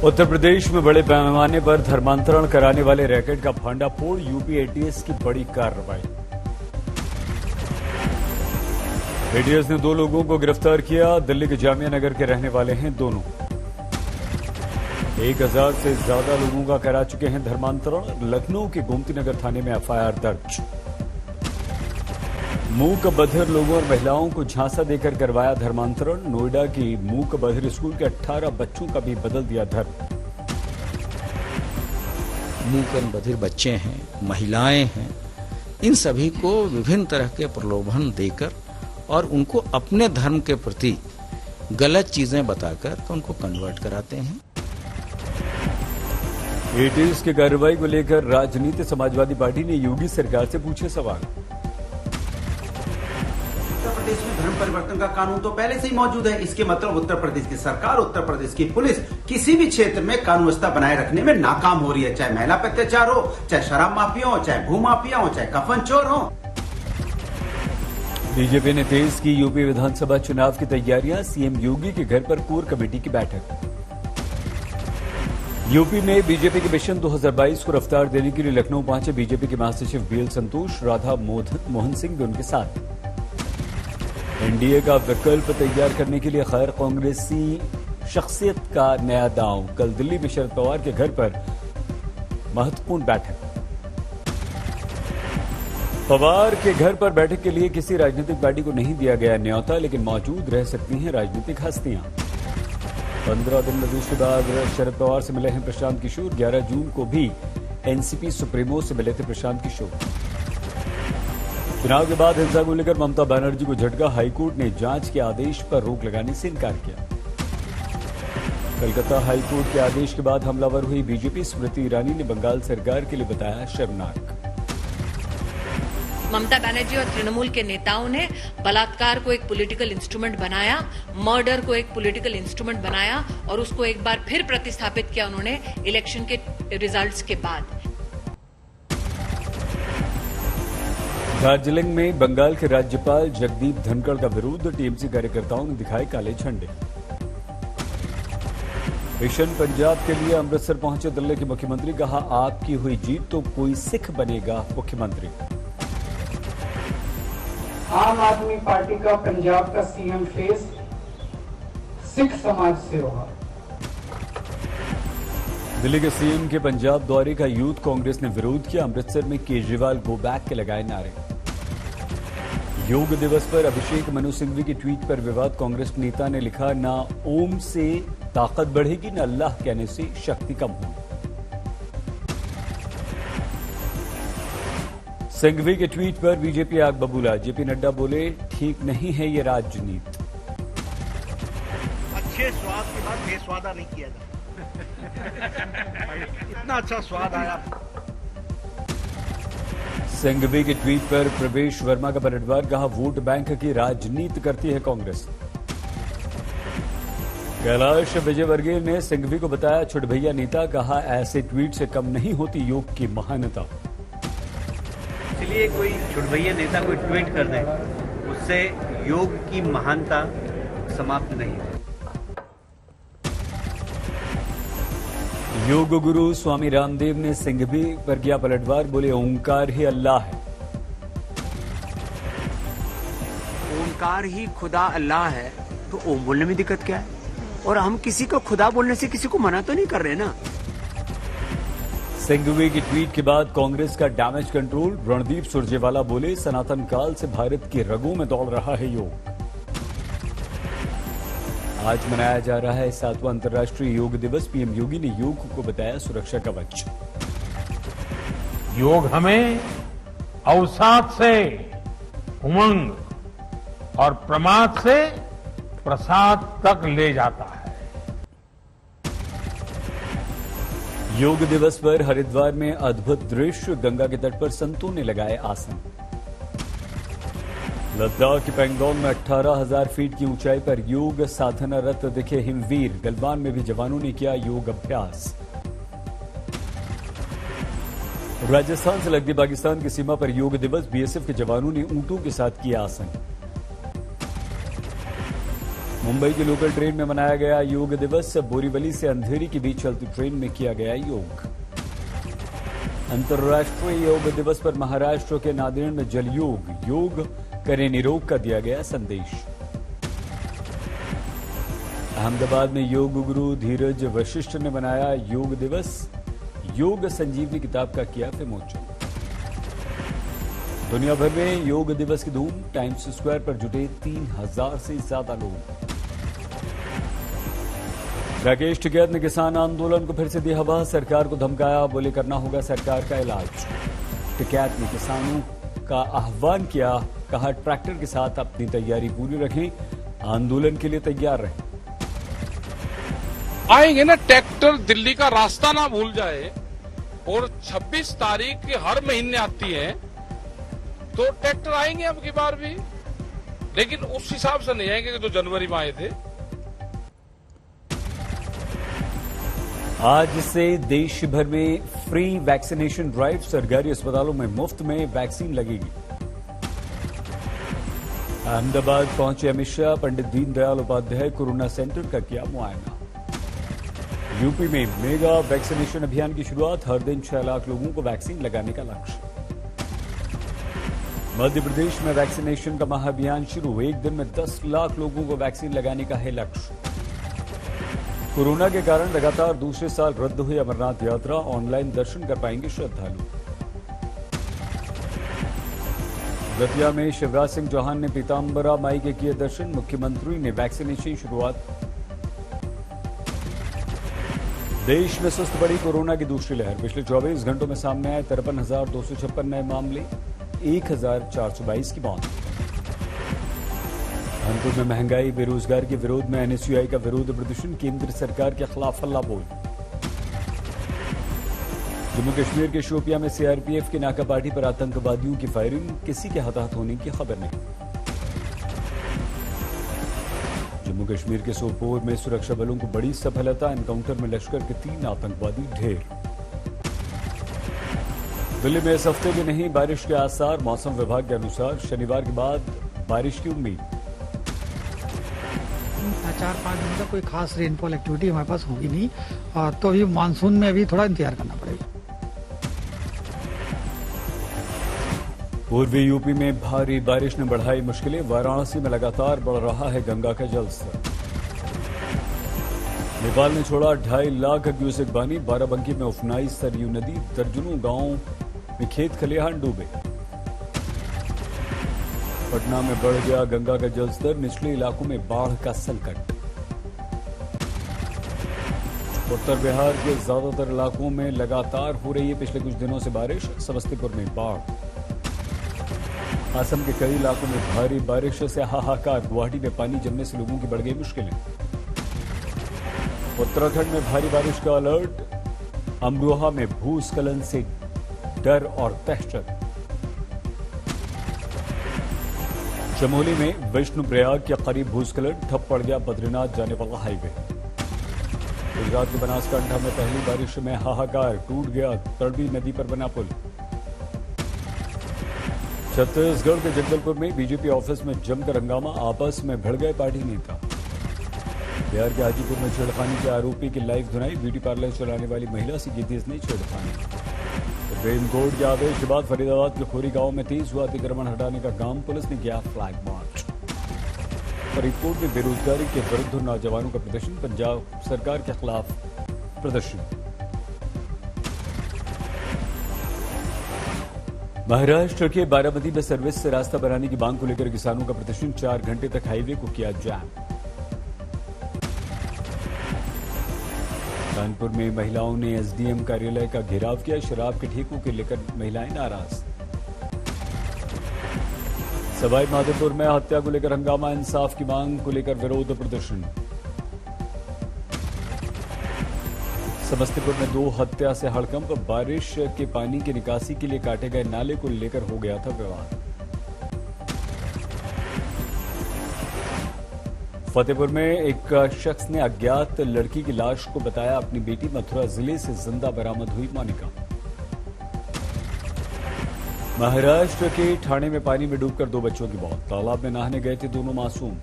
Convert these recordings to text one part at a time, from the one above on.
उत्तर प्रदेश में बड़े पैमाने पर धर्मांतरण कराने वाले रैकेट का भंडाफोड़, यूपी एटीएस की बड़ी कार्रवाई। एटीएस ने 2 लोगों को गिरफ्तार किया। दिल्ली के जामिया नगर के रहने वाले हैं दोनों। 1000 से ज्यादा लोगों का करा चुके हैं धर्मांतरण। लखनऊ के गोमती नगर थाने में एफआईआर दर्ज। मूक बधिर लोगों और महिलाओं को झांसा देकर करवाया धर्मांतरण। नोएडा की मूक बधिर स्कूल के 18 बच्चों का भी बदल दिया धर्म। मूक और बधिर बच्चे हैं, महिलाएं हैं, इन सभी को विभिन्न तरह के प्रलोभन देकर और उनको अपने धर्म के प्रति गलत चीजें बताकर तो उनको कन्वर्ट कराते हैं। एटीएस की कार्रवाई को लेकर राजनीति समाजवादी पार्टी ने योगी सरकार से पूछे सवाल। उत्तर प्रदेश में धर्म परिवर्तन का कानून तो पहले से ही मौजूद है। इसके मतलब उत्तर प्रदेश की सरकार, उत्तर प्रदेश की पुलिस किसी भी क्षेत्र में कानून व्यवस्था बनाए रखने में नाकाम हो रही है, चाहे महिला पर अत्याचार हो, चाहे शराब माफिया हो, चाहे भू माफिया हो, चाहे कफन चोर हो। बीजेपी ने तेज की यूपी विधानसभा चुनाव की तैयारियां। सीएम योगी के घर पर कोर कमेटी की बैठक। यूपी में बीजेपी के मिशन 2022 को रफ्तार देने के लिए लखनऊ पहुंचे बीजेपी के महासचिव बीएल संतोष। राधा मोहन सिंह भी उनके साथ। एनडीए का विकल्प तैयार करने के लिए खैर कांग्रेसी शख्सियत का नया दांव। कल दिल्ली में शरद पवार के घर पर महत्वपूर्ण बैठक। पवार के घर पर बैठक के लिए किसी राजनीतिक पार्टी को नहीं दिया गया न्यौता, लेकिन मौजूद रह सकती हैं राजनीतिक हस्तियां। 15 दिन नतीजे के बाद शरद पवार से मिले हैं प्रशांत किशोर। 11 जून को भी एनसीपी सुप्रीमो से मिले थे प्रशांत किशोर। चुनाव के बाद हिंसा को लेकर ममता बनर्जी को झटका। हाईकोर्ट ने जांच के आदेश पर रोक लगाने से इनकार किया। कलकत्ता हाईकोर्ट के आदेश के बाद हमलावर हुई बीजेपी। स्मृति ईरानी ने बंगाल सरकार के लिए बताया शर्मनाक। ममता बनर्जी और तृणमूल के नेताओं ने बलात्कार को एक पॉलिटिकल इंस्ट्रूमेंट बनाया, मर्डर को एक पॉलिटिकल इंस्ट्रूमेंट बनाया और उसको एक बार फिर प्रतिस्थापित किया उन्होंने इलेक्शन के रिजल्ट्स के बाद। दार्जिलिंग में बंगाल के राज्यपाल जगदीप धनखड़ का विरोध। टीएमसी कार्यकर्ताओं ने दिखाए काले झंडे। मिशन पंजाब के लिए अमृतसर पहुंचे दिल्ली के मुख्यमंत्री। कहा आपकी हुई जीत तो कोई सिख बनेगा मुख्यमंत्री। आम आदमी पार्टी का पंजाब का सीएम फेस सिख समाज से होगा। दिल्ली के सीएम के पंजाब दौरे का यूथ कांग्रेस ने विरोध किया। अमृतसर में केजरीवाल गो बैक के लगाए नारे। योग दिवस पर अभिषेक मनु सिंघवी की ट्वीट पर विवाद। कांग्रेस नेता ने लिखा, ना ओम से ताकत बढ़ेगी, न अल्लाह कहने से शक्ति कम होगी। सिंघवी के ट्वीट पर बीजेपी आग बबूला। जेपी नड्डा बोले, ठीक नहीं है ये राजनीति। अच्छे स्वाद के बाद बेस्वादा नहीं किया जाता। इतना अच्छा स्वाद आया। सिंघवी के ट्वीट पर प्रवेश वर्मा का पलटवार। कहा वोट बैंक की राजनीति करती है कांग्रेस। कैलाश विजयवर्गीय ने सिंघवी को बताया छुटभैया नेता। कहा ऐसे ट्वीट से कम नहीं होती योग की महानता। इसलिए कोई छुटभैया नेता कोई ट्वीट कर दे, उससे योग की महानता समाप्त नहीं है। योग गुरु स्वामी रामदेव ने सिंघवी पर किया पलटवार। बोले ओंकार ही अल्लाह है। ओंकार ही खुदा अल्लाह है तो ओम बोलने में दिक्कत क्या है? और हम किसी को खुदा बोलने से किसी को मना तो नहीं कर रहे ना। सिंघवी की ट्वीट के बाद कांग्रेस का डैमेज कंट्रोल। रणदीप सुरजेवाला बोले सनातन काल से भारत की रगों में दौड़ रहा है योग। आज मनाया जा रहा है 7वां अंतर्राष्ट्रीय योग दिवस। पीएम योगी ने योग को बताया सुरक्षा कवच। योग हमें अवसाद से उमंग और प्रमाद से प्रसाद तक ले जाता है। योग दिवस पर हरिद्वार में अद्भुत दृश्य। गंगा के तट पर संतों ने लगाए आसन। लद्दाख के पैंगोंग में 18,000 फीट की ऊंचाई पर योग साधनारत दिखे हिमवीर। गलवान में भी जवानों ने किया योग अभ्यास। राजस्थान से लगती पाकिस्तान की सीमा पर योग दिवस। बीएसएफ के जवानों ने ऊंटों के साथ किया आसन। मुंबई की लोकल ट्रेन में मनाया गया योग दिवस। बोरीवली से अंधेरी के बीच चलती ट्रेन में किया गया योग। अंतर्राष्ट्रीय योग दिवस पर महाराष्ट्र के नांदेड़ में जल योग करें निरोग का दिया गया संदेश। अहमदाबाद में योग गुरु धीरज वशिष्ठ ने मनाया योग दिवस। योग संजीवनी किताब का किया विमोचन। दुनिया भर में योग दिवस की धूम। टाइम्स स्क्वायर पर जुटे 3000 से ज्यादा लोग। राकेश टिकैत ने किसान आंदोलन को फिर से दी हवा। सरकार को धमकाया, बोले करना होगा सरकार का इलाज। टिकैत ने किसानों का आह्वान किया, कहा ट्रैक्टर के साथ अपनी तैयारी पूरी रखें, आंदोलन के लिए तैयार रहें। आएंगे ना, ट्रैक्टर दिल्ली का रास्ता ना भूल जाए। और 26 तारीख की हर महीने आती है तो ट्रैक्टर आएंगे अब की बार भी, लेकिन उस हिसाब से नहीं आएंगे जो जनवरी में आए थे। आज से देश भर में फ्री वैक्सीनेशन ड्राइव। सरकारी अस्पतालों में मुफ्त में वैक्सीन लगेगी। अहमदाबाद पहुंचे अमित शाह। पंडित दीनदयाल उपाध्याय कोरोना सेंटर का किया मुआयना। यूपी में मेगा वैक्सीनेशन अभियान की शुरुआत। हर दिन 6 लाख लोगों को वैक्सीन लगाने का लक्ष्य। मध्य प्रदेश में वैक्सीनेशन का महाअभियान शुरू। एक दिन में 10 लाख लोगों को वैक्सीन लगाने का है लक्ष्य। कोरोना के कारण लगातार दूसरे साल रद्द हुई अमरनाथ यात्रा। ऑनलाइन दर्शन कर पाएंगे श्रद्धालु। दतिया में शिवराज सिंह चौहान ने पीताम्बरा माई के किए दर्शन। मुख्यमंत्री ने वैक्सीनेशन शुरुआत। देश में सुस्त बढ़ी कोरोना की दूसरी लहर। पिछले 24 घंटों में सामने आए 53,256 नए मामले, 1,422 की मौत। कानपुर में महंगाई बेरोजगार के विरोध में एनएसयूआई का विरोध प्रदर्शन। केंद्र सरकार के खिलाफ हल्ला बोल। जम्मू कश्मीर के शोपियां में सीआरपीएफ की नाकापाटी पर आतंकवादियों की फायरिंग। किसी के हताहत होने की खबर नहीं। जम्मू कश्मीर के सोपोर में सुरक्षा बलों को बड़ी सफलता। एनकाउंटर में लश्कर के 3 आतंकवादी ढेर। दिल्ली में इस हफ्ते भी नहीं बारिश के आसार। मौसम विभाग के अनुसार शनिवार के बाद बारिश की उम्मीद। 4-5 दिन तक कोई खास रेनफॉल एक्टिविटी हमारे पास होगी नहीं, और तो अभी मानसून में अभी थोड़ा इंतजार करना पड़ेगा। पूर्वी यूपी में भारी बारिश ने बढ़ाई मुश्किलें। वाराणसी में लगातार बढ़ रहा है गंगा का जलस्तर। नेपाल ने छोड़ा 2.5 लाख क्यूसेक पानी। बाराबंकी में उफनाई सरयू नदी। दर्जनों गांवों में खेत खलिहान डूबे। पटना में बढ़ गया गंगा का जलस्तर। निचले इलाकों में बाढ़ का संकट। उत्तर बिहार के ज्यादातर इलाकों में लगातार हो रही है पिछले कुछ दिनों से बारिश। समस्तीपुर में बाढ़। असम के कई इलाकों में भारी बारिश से हाहाकार। गुवाहाटी में पानी जमने से लोगों की बढ़ गई मुश्किलें। उत्तराखंड में भारी बारिश का अलर्ट। अमरोहा में भूस्खलन से डर और दहशत। चमोली में विष्णुप्रयाग के करीब भूस्खलन। ठप पड़ गया बद्रीनाथ जाने वाला हाईवे। गुजरात के बनासकांठा में पहली बारिश में हाहाकार। टूट गया तड़बी नदी पर बना पुल। छत्तीसगढ़ के जगदलपुर में बीजेपी ऑफिस में जमकर हंगामा। आपस में भिड़ गए पार्टी नेता। बिहार के हाजीपुर में छेड़खानी के आरोपी की लाइव धुनाई। ब्यूटी पार्लर चलाने वाली महिला से की थी इसने छेड़खानी। सुप्रीम कोर्ट के आदेश के बाद फरीदाबाद के खोरी गांव में तेज हुआ अतिक्रमण हटाने का काम। पुलिस ने किया फ्लैग मार्च। फरीदकोट में बेरोजगारी के विरुद्ध नौजवानों का प्रदर्शन। पंजाब सरकार के खिलाफ प्रदर्शन। महाराष्ट्र के बारामती में सर्विस से रास्ता बनाने की मांग को लेकर किसानों का प्रदर्शन। 4 घंटे तक हाईवे को किया जाम। कानपुर में महिलाओं ने एसडीएम कार्यालय का घेराव किया। शराब के ठेकों के लेकर महिलाएं नाराज। सवाई माधोपुर में हत्या को लेकर हंगामा। इंसाफ की मांग को लेकर विरोध प्रदर्शन। समस्तीपुर में 2 हत्या से हड़कंप। बारिश के पानी की निकासी के लिए काटे गए नाले को लेकर हो गया था विवाद। फतेहपुर में एक शख्स ने अज्ञात लड़की की लाश को बताया अपनी बेटी। मथुरा जिले से जिंदा बरामद हुई मोनिका। महाराष्ट्र के ठाणे में पानी में डूबकर 2 बच्चों की मौत। तालाब में नहाने गए थे दोनों मासूम।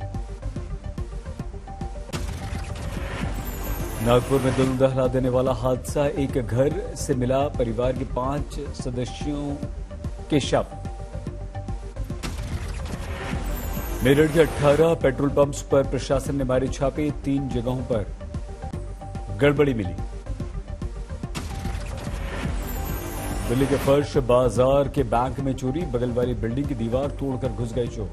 नागपुर में दिल दहला देने वाला हादसा, एक घर से मिला परिवार के 5 सदस्यों के शव। मेरठ के 18 पेट्रोल पंप्स पर प्रशासन ने मारे छापे, 3 जगहों पर गड़बड़ी मिली। दिल्ली के फर्श बाजार के बैंक में चोरी, बगल वाली बिल्डिंग की दीवार तोड़कर घुस गए चोर।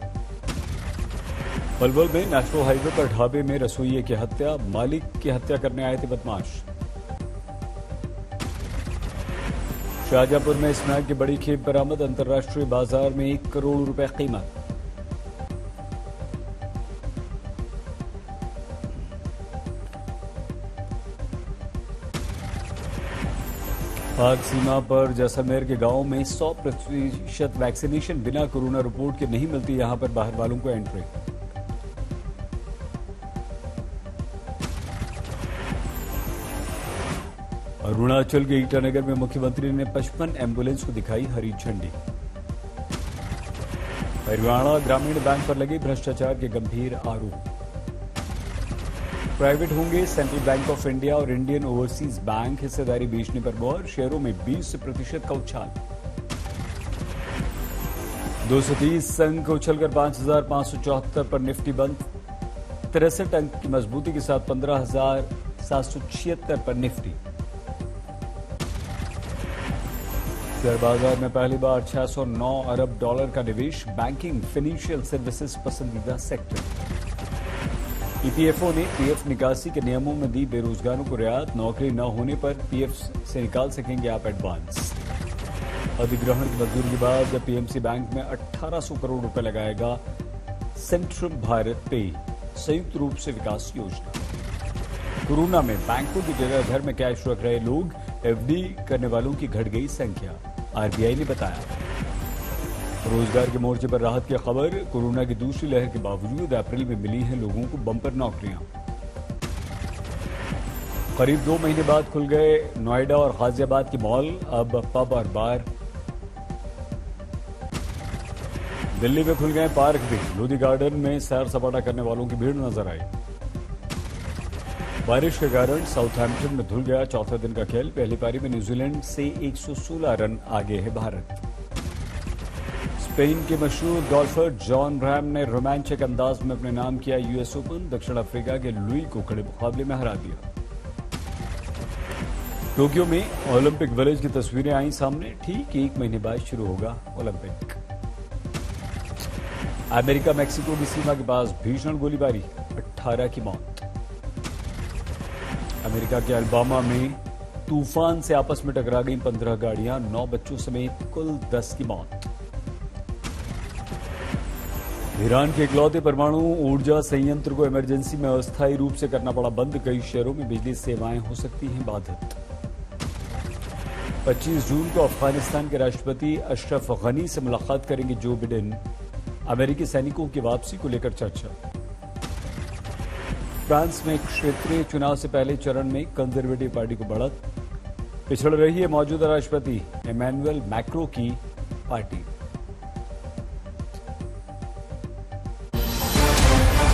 पलवल में नेशनल हाईवे पर ढाबे में रसोइये की हत्या, मालिक की हत्या करने आए थे बदमाश। शाहजहांपुर में स्मैक की बड़ी खेप बरामद, अंतर्राष्ट्रीय बाजार में 1 करोड़ रुपए कीमत। पाक सीमा पर जैसलमेर के गांव में 100% वैक्सीनेशन, बिना कोरोना रिपोर्ट के नहीं मिलती यहां पर बाहर वालों को एंट्री। अरुणाचल के ईटानगर में मुख्यमंत्री ने 55 एम्बुलेंस को दिखाई हरी झंडी। हरियाणा ग्रामीण बैंक पर लगे भ्रष्टाचार के गंभीर आरोप। प्राइवेट होंगे सेंट्रल बैंक ऑफ इंडिया और इंडियन ओवरसीज बैंक, हिस्सेदारी बेचने पर मुहर, शेयरों में 20% का उछाल। 230 अंक उछलकर 5,574 पर निफ्टी बंद, 63 अंक की मजबूती के साथ 15,776 पर निफ्टी। शेयर बाजार में पहली बार 609 अरब डॉलर का निवेश, बैंकिंग फाइनेंशियल सर्विसेज पसंदीदा सेक्टर। ईपीएफओ ने पीएफ निकासी के नियमों में दी बेरोजगारों को रियायत, नौकरी न होने पर पीएफ से निकाल सकेंगे आप एडवांस। अधिग्रहण की मंजूरी के बाद पीएमसी बैंक में 1800 करोड़ रुपए लगाएगा सेंट्रम भारत पे, संयुक्त रूप से विकास योजना। कोरोना में बैंकों की जगह घर में कैश रख रहे लोग, एफडी करने वालों की घट गई संख्या, आरबीआई ने बताया। रोजगार के मोर्चे पर राहत की खबर, कोरोना की दूसरी लहर के बावजूद अप्रैल में मिली हैं लोगों को बम्पर नौकरियां। करीब 2 महीने बाद खुल गए नोएडा और गाजियाबाद के मॉल, अब पब और बार। दिल्ली में खुल गए पार्क भी, लोधी गार्डन में सैर सपाटा करने वालों की भीड़ नजर आई। बारिश के कारण साउथहैम्पटन में धुल गया चौथे दिन का खेल, पहली पारी में न्यूजीलैंड से 116 रन आगे है भारत। स्पेन के मशहूर गोल्फर जॉन रैम ने रोमांचक अंदाज में अपने नाम किया यूएस ओपन, दक्षिण अफ्रीका के लुई को खड़े मुकाबले में हरा दिया। टोक्यो में ओलंपिक विलेज की तस्वीरें आई सामने, ठीक 1 महीने बाद शुरू होगा ओलंपिक। अमेरिका मैक्सिको की सीमा के पास भीषण गोलीबारी, 18 की मौत। अमेरिका के अल्बामा में तूफान से आपस में टकरा गई 15 गाड़ियां, 9 बच्चों समेत कुल 10 की मौत। ईरान के इकलौते परमाणु ऊर्जा संयंत्र को इमरजेंसी में अस्थायी रूप से करना पड़ा बंद, कई शहरों में बिजली सेवाएं हो सकती हैं बाधित। 25 जून को अफगानिस्तान के राष्ट्रपति अशरफ गनी से मुलाकात करेंगे जो बिडेन, अमेरिकी सैनिकों की वापसी को लेकर चर्चा। फ्रांस में क्षेत्रीय चुनाव से पहले चरण में कंजर्वेटिव पार्टी को बढ़त, पिछड़ रही है मौजूदा राष्ट्रपति इमैनुअल मैक्रों की पार्टी।